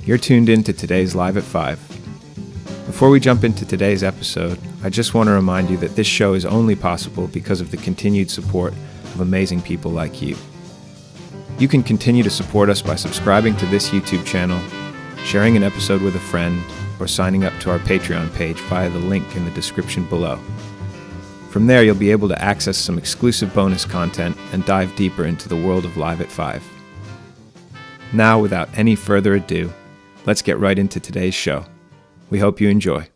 You're tuned in to today's Live at 5. Before we jump into today's episode, I just want to remind you that this show is only possible because of the continued support of amazing people like you. You can continue to support us by subscribing to this YouTube channel, sharing an episode with a friend, or signing up to our Patreon page via the link in the description below. From there, you'll be able to access some exclusive bonus content and dive deeper into the world of Live at 5. Now, without any further ado, let's get right into today's show. We hope you enjoy.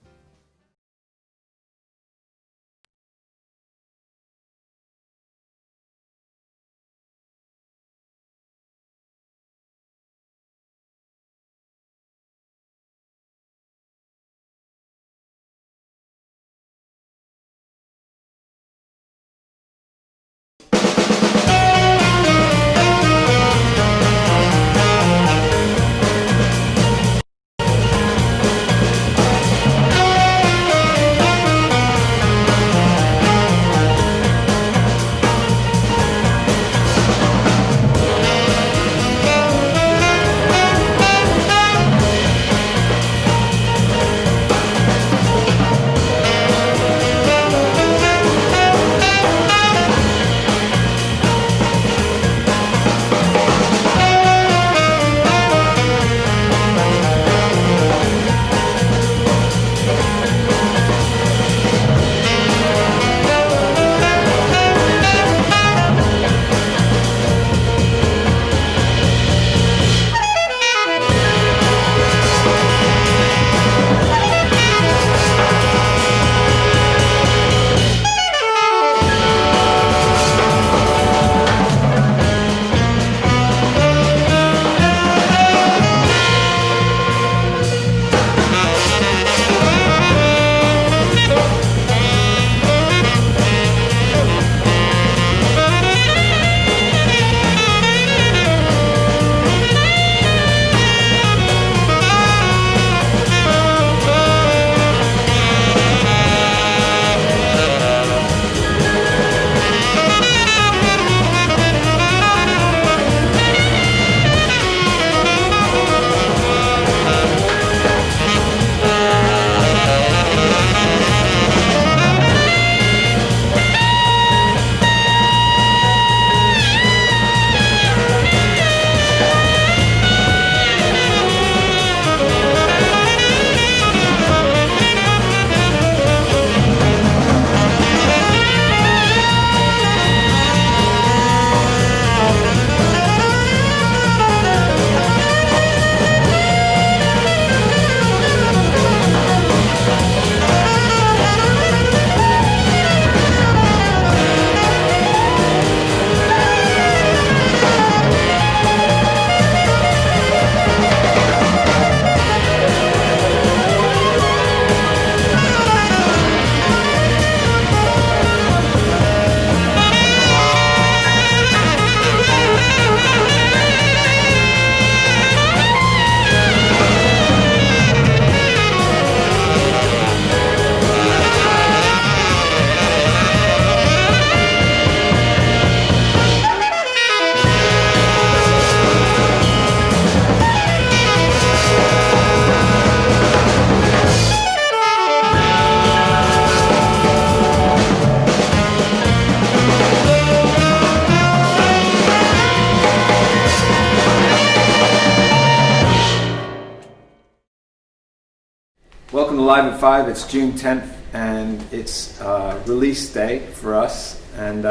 Welcome to Live at 5. It's June 10th, and it's release day for us. And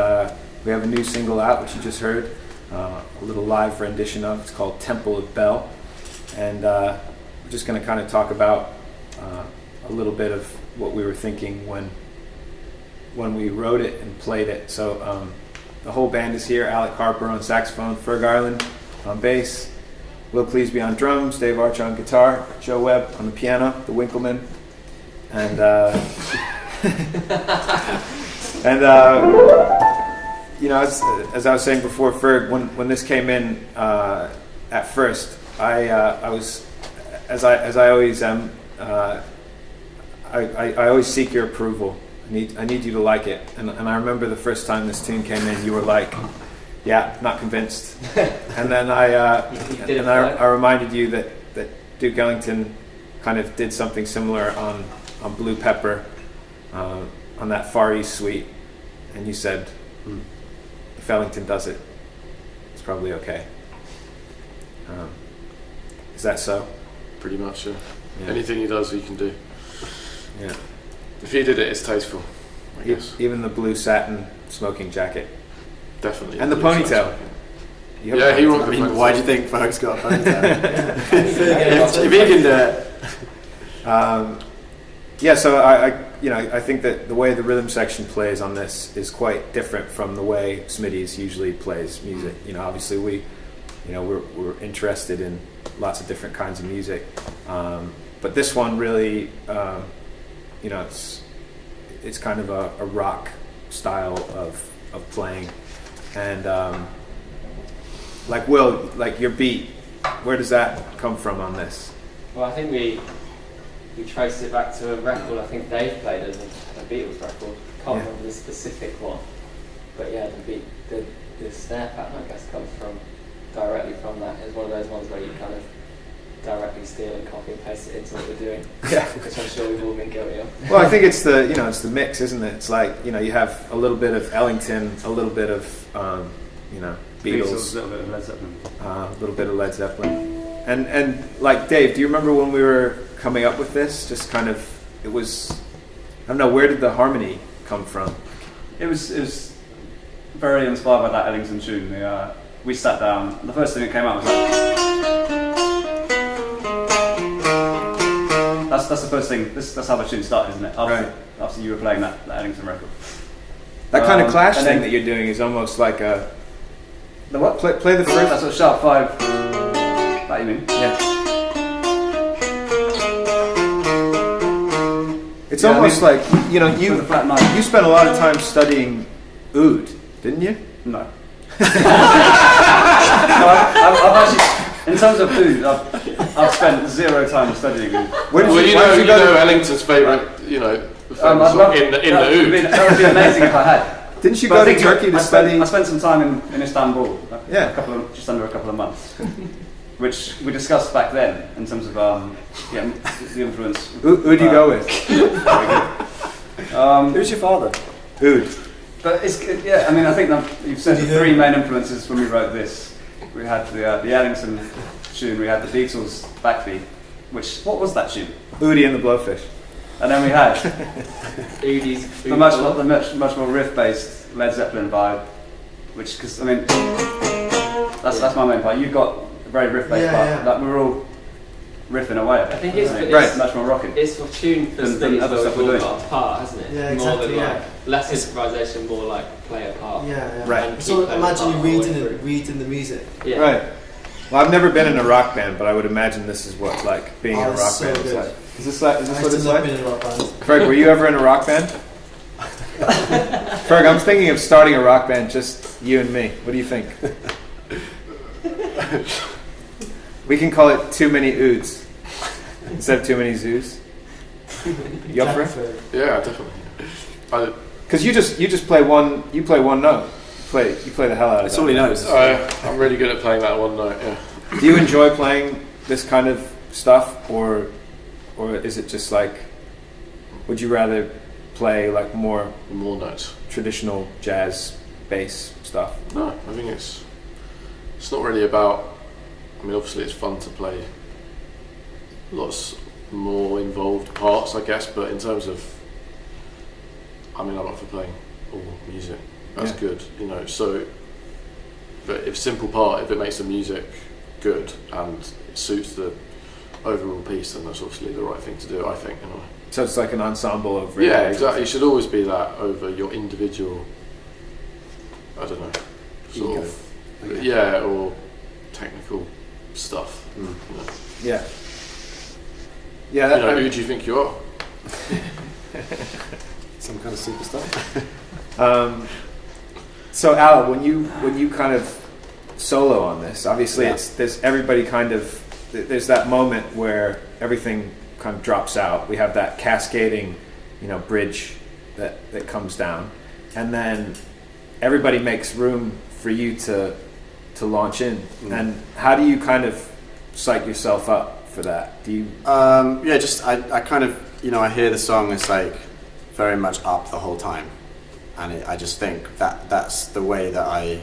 we have a new single out, which you just heard, a little live rendition of. It's called Temple of Bel. And we're just going to kind of talk about a little bit of what we were thinking when we wrote it and played it. So the whole band is here. Alec Harper on saxophone, Ferg Ireland on bass, Will Cleesby on drums, Dave Archer on guitar, Joe Webb on the piano, the Winkleman, and you know, as I was saying before, Ferg, when this came in at first, I was, as I always am, I always seek your approval. I need you to like it, and I remember the first time this tune came in, you were like, yeah, not convinced. And then I reminded you that Duke Ellington kind of did something similar on Blue Pepper, on that Far East suite, and you said, if Ellington does it, it's probably okay. Is that so? Pretty much, yeah. Anything he does, he can do. Yeah. If he did it, it's tasteful, I guess. Even the blue satin smoking jacket. Definitely. And the ponytail. Yeah, he rocked the ponytail. Why do you think Ferg's got a ponytail? If he can do it. So I think that the way the rhythm section plays on this is quite different from the way Smitty's usually plays music. Obviously we're interested in lots of different kinds of music, but this one really, it's kind of a rock style of playing, and Will, your beat, where does that come from on this? Well, I think we traced it back to a record I think Dave played as a Beatles record. Can't remember the specific one, but yeah, the snare pattern I guess comes directly from that. It's one of those ones where you kind of directly steal and copy and paste it into what we're doing. Yeah, which I'm sure we've all been guilty of. Well, I think it's the mix, isn't it? It's you have a little bit of Ellington, a little bit of Beatles, a little bit of Led Zeppelin, a little bit of Led Zeppelin, and Dave, do you remember when we were coming up with this? Just kind of, it was, I don't know, where did the harmony come from? It was very inspired by that Ellington tune. We sat down. The first thing that came out was that's the first thing. That's how the tune started, isn't it? After you were playing that Ellington record. That kind of clash thing that you're doing is almost like a. The what? Play the first. That's what sharp 5. That you mean? Yeah. It's almost like you spent a lot of time studying oud, didn't you? No. I've actually, in terms of food, I've spent 0 time studying it. You know Ellington's favourite, the famous song in the oud. That would be amazing if I had. Didn't you go to Turkey to study? I spent some time in Istanbul, just under a couple of months, which we discussed back then in terms of the influence. Who do you go with? Who's your father? Oud. But it's good, yeah. I mean, I think that you've said the 3 main influences when we wrote this. We had the Ellington tune. We had the Beatles backbeat. What was that tune? Oudie and the Blowfish. And then we had Oudie's the much more riff-based Led Zeppelin vibe. Which, because I mean, that's my main part. You've got a very riff-based part. Yeah. Like we're all riffing away. I think it's much more rocking. It's for tune for than other stuff we're doing. Got a part, hasn't it? Yeah, exactly. More than less improvisation, more like play a part. Yeah. Right. So imagine you reading the music. Yeah. Right. Well, I've never been in a rock band, but I would imagine this is what being in a rock band is like. Is this what it's like? Being in a rock band. Ferg, were you ever in a rock band? Ferg, I'm thinking of starting a rock band, just you and me. What do you think? We can call it Too Many Ouds instead of Too Many Zoos. You up for it? Yeah, definitely. Because you just play one. You play one note. You play the hell out of it. That's all he knows. I'm really good at playing that one note. Yeah. Do you enjoy playing this kind of stuff, or is it just would you rather play more notes, traditional jazz bass stuff? No, I think it's not really about. I mean, obviously it's fun to play lots more involved parts, I guess. But in terms of, I'm up for playing all music. That's good, So, but if simple part, if it makes the music good and it suits the overall piece, then that's obviously the right thing to do, I think. So it's like an ensemble of. Yeah, exactly. You should always be that over your individual. I don't know, sort of. Or technical stuff. Yeah. Yeah. Who do you think you are? Some kind of superstar. So Al, when you kind of solo on this, obviously there's everybody there's that moment where everything kind of drops out. We have that cascading, bridge that comes down, and then everybody makes room for you to launch in. And how do you kind of psych yourself up for that? Do you? Yeah, just I kind of, I hear the song, it's like very much up the whole time, and I just think that's the way that I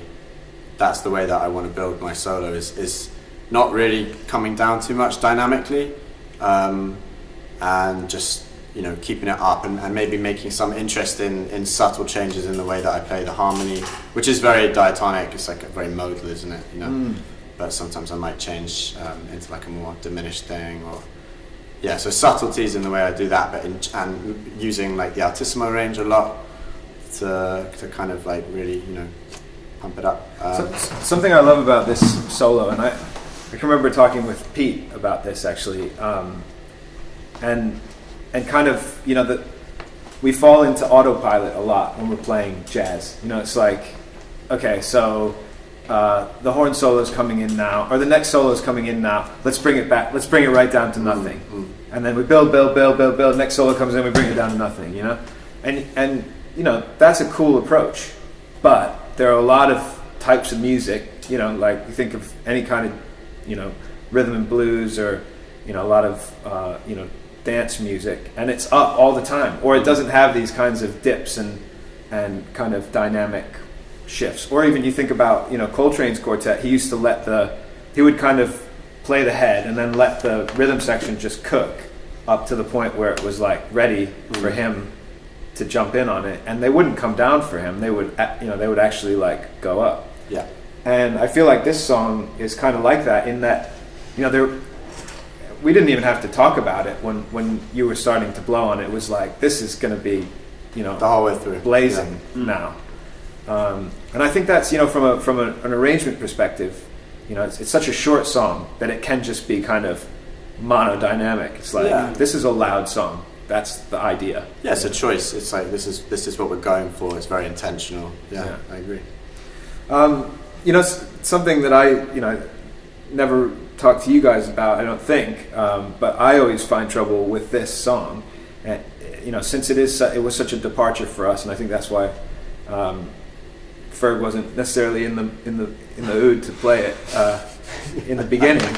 want to build my solo, is not really coming down too much dynamically, and just keeping it up, and maybe making some interest in subtle changes in the way that I play the harmony, which is very diatonic. It's like very modal, isn't it? But sometimes I might change into like a more diminished thing, or so subtleties in the way I do that, but and using like the altissimo range a lot to kind of like really pump it up. Something I love about this solo, and I can remember talking with Pete about this actually, and kind of that we fall into autopilot a lot when we're playing jazz. It's like, okay, so the horn solo is coming in now, or the next solo is coming in now. Let's bring it back. Let's bring it right down to nothing. And then we build. Next solo comes in, we bring it down to nothing. And that's a cool approach. But there are a lot of types of music. Like you think of any kind of rhythm and blues, or a lot of dance music, and it's up all the time, or it doesn't have these kinds of dips and kind of dynamic shifts. Or even you think about Coltrane's quartet, he used to he would kind of play the head and then let the rhythm section just cook up to the point where it was like ready for him to jump in on it, and they wouldn't come down for him. They would they would actually like go up. Yeah. And I feel like this song is kind of like that, in that we didn't even have to talk about it when you were starting to blow on it. It was like, this is going to be, the whole way through, blazing now. And I think that's, from an arrangement perspective, it's such a short song that it can just be kind of monodynamic. It's like, this is a loud song. That's the idea. Yeah, it's a choice. It's like, this is what we're going for. It's very intentional. Yeah. I agree. Something that I, never talk to you guys about, I don't think, but I always find trouble with this song, and since it was such a departure for us, and I think that's why Ferg wasn't necessarily in the oud to play it in the beginning.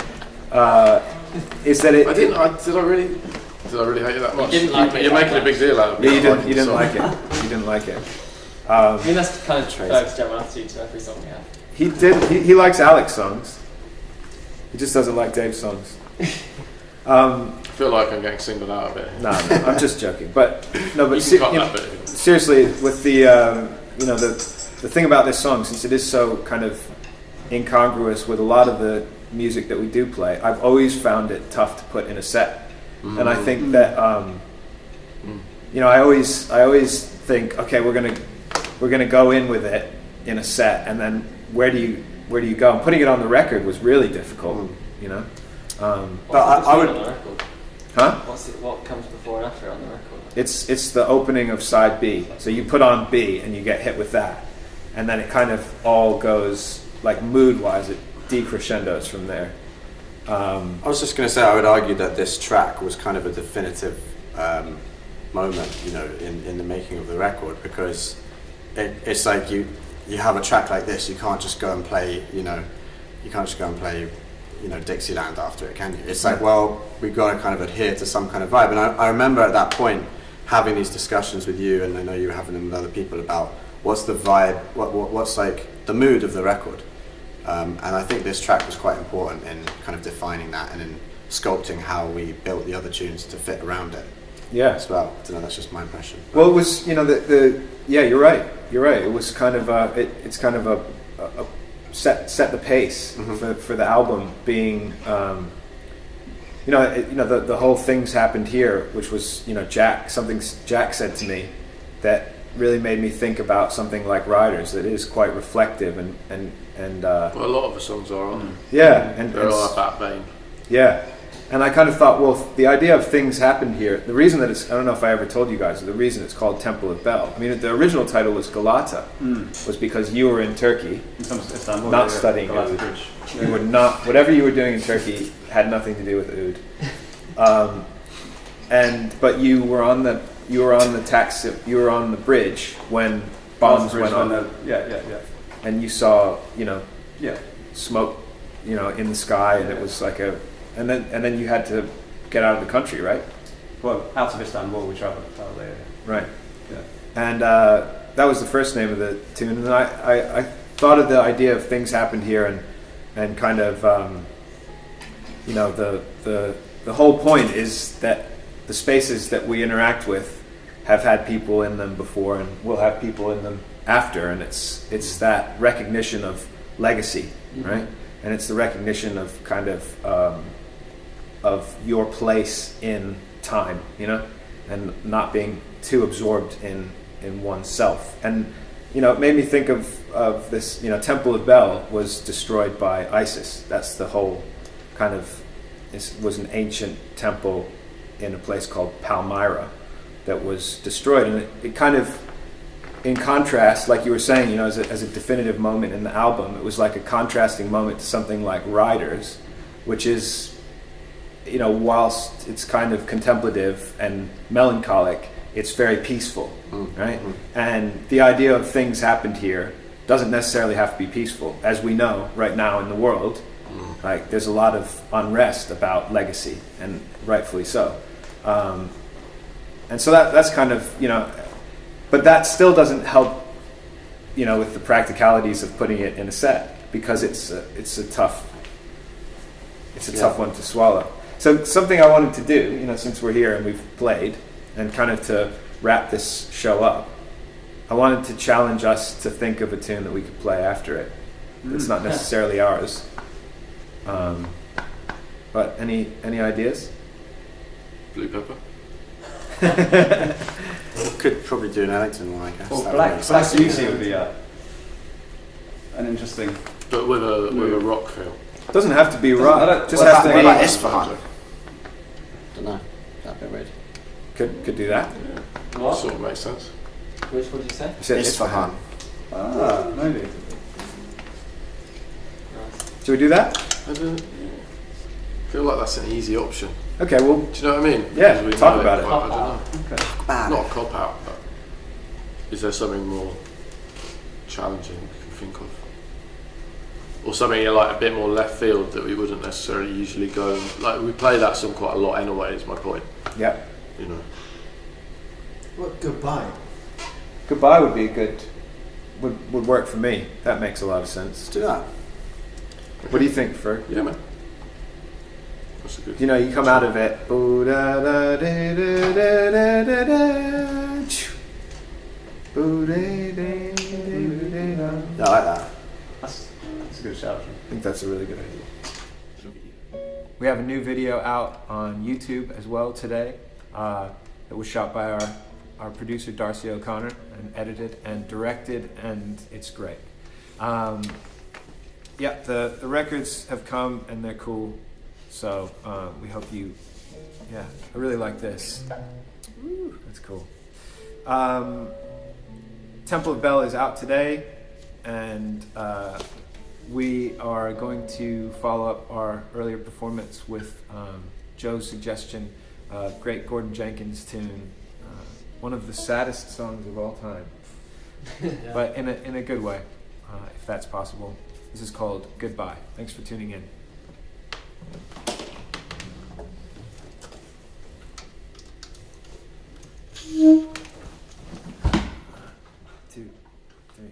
Is that it? Did I really hate it that much? You didn't like it. You're making a big deal out of it. You didn't like it. You didn't like it. I mean, that's kind of Ferg's general attitude to every song we have. He did. He likes Alex's songs. He just doesn't like Dave's songs. I feel like I'm getting singled out a bit. No, I'm just joking. But no, but seriously, with the the thing about this song, since it is so kind of incongruous with a lot of the music that we do play, I've always found it tough to put in a set. And I think that I always think, okay, we're gonna go in with it in a set, and then where do you go? And putting it on the record was really difficult, But I would. On the record? Huh? What comes before and after on the record? It's the opening of side B. So you put on B and you get hit with that, and then it kind of all goes like mood-wise. It decrescendos from there. I was just going to say, I would argue that this track was kind of a definitive moment, in the making of the record, because it's like you have a track like this, you can't just go and play, Dixieland after it, can you? It's like, well, we've got to kind of adhere to some kind of vibe. And I remember at that point having these discussions with you, and I know you were having them with other people, about what's the vibe, what's like the mood of the record. And I think this track was quite important in kind of defining that and in sculpting how we built the other tunes to fit around it. Yeah. As well. I don't know, that's just my impression. Well, it was, yeah, you're right. It was kind of it's kind of a set the pace for the album, being the whole things happened here, which was Jack said to me that really made me think about something like Riders, that is quite reflective and well, a lot of the songs are, aren't they? Yeah, they're all of that vein. Yeah. And I kind of thought, well, the idea of things happened here, the reason that I don't know if I ever told you guys, the reason it's called Temple of Bel. I mean, the original title was Galata, was because you were in Turkey, not studying oud. You were not, whatever you were doing in Turkey had nothing to do with oud. But you were on the bridge when bombs went off. And you saw, smoke, in the sky, and it was like and then you had to get out of the country, right? Well, out of Istanbul, we travelled there. Right. Yeah. And that was the first name of the tune. And I thought of the idea of things happened here, and kind of the whole point is that the spaces that we interact with have had people in them before, and will have people in them after, and it's that recognition of legacy, right? And it's the recognition of kind of your place in time, and not being too absorbed in oneself. And it made me think of this. Temple of Bel was destroyed by ISIS. That's the whole kind of. It was an ancient temple in a place called Palmyra that was destroyed, and it kind of, in contrast, like you were saying, as a definitive moment in the album, it was like a contrasting moment to something like Riders, which is, whilst it's kind of contemplative and melancholic, it's very peaceful, right? And the idea of things happened here doesn't necessarily have to be peaceful. As we know right now in the world, like there's a lot of unrest about legacy, and rightfully so. And so that's kind of, but that still doesn't help, with the practicalities of putting it in a set, because it's a tough one to swallow. So something I wanted to do, since we're here and we've played, and kind of to wrap this show up, I wanted to challenge us to think of a tune that we could play after it. It's not necessarily ours. But any ideas? Blue Pepper. Could probably do an Ellington one, I guess. Well, That Black would make sense. Beauty would be an interesting. But with a rock feel. It doesn't have to be I rock. don't- Just what has to about- What be. about Isfahan? Don't know. That'd be weird. Could do that. What? Sort of makes sense. Which one did you say? You said Isfahan. Maybe. Nice. Should we do that? I don't feel like that's an easy option. Okay. Well, Do you know what I mean? Yeah, Because we talk know about it. quite- I don't know. Okay. Bad. Not a cop out, but is there something more challenging you can think of? Or something like a bit more left field that we wouldn't necessarily usually go. Like we play that song quite a lot anyway, is my point. yeah. What, Goodbye? Goodbye would be would work for me. That makes a lot of sense. Let's do that. What do you think, Ferg? Yeah, man. That's a good. You come out of it. Boo da da da da da da da. Boo da da da da. Yeah, I like that. That's a good shout. I think that's a really good idea. We have a new video out on YouTube as well today that was shot by our producer Darcy O'Connor and edited and directed, and it's great. The records have come and they're cool, so we hope you. Yeah, I really like this. Woo, that's cool. Temple of Bel is out today, and we are going to follow up our earlier performance with Joe's suggestion, great Gordon Jenkins tune, one of the saddest songs of all time, but in a good way, if that's possible. This is called Goodbye. Thanks for tuning in. 2, 3.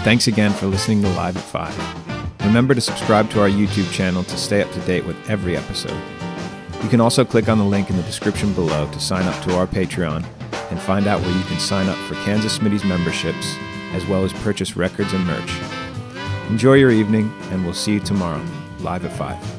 Thanks again for listening to Live at 5. Remember to subscribe to our YouTube channel to stay up to date with every episode. You can also click on the link in the description below to sign up to our Patreon and find out where you can sign up for Kansas Smitty's memberships, as well as purchase records and merch. Enjoy your evening, and we'll see you tomorrow, Live at 5.